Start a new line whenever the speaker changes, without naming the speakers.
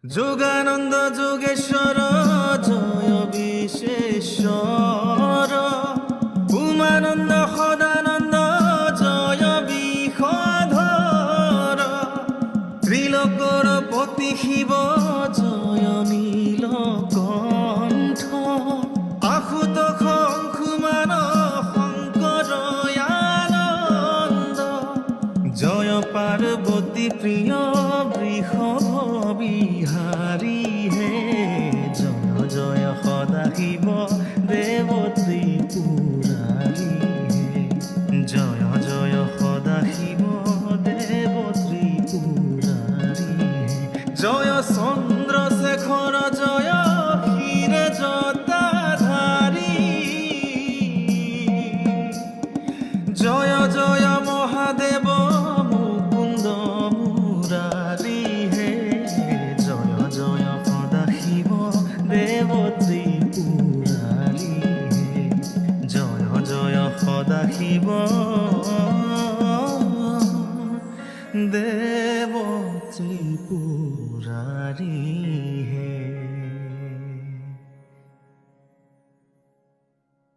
যোগানন্দ যোগেশ্বর জয় বিশ্বেশ্বর, উমানন্দ সদানন্দ জয় বিষধর, ত্রিলোকৰ পতি শিৱ জয় নীলকণ্ঠ, আশুতোষ অংশুমান শংকৰ আনন্দ, জয় পাৰ্বতী প্ৰিয় বৃষভ বিহাৰী হে, জয় জয় সদাশিৱ দেৱ ত্ৰিপুৰাৰী হে, জয় জয় সদাশিৱ দেৱ ত্ৰিপুৰাৰী হে, জয় চন্দ্ৰশেখৰ জয় ক্ষীৰে জটাধাৰী, জয় জয় মহাদেৱ মুকুন্দ মুৰাৰী হে, জয় জয় সদাশিৱ দেৱ ত্ৰিপুৰাৰী হে, জয় জয় সদাশিৱ দেৱ ত্ৰিপুৰাৰী হে।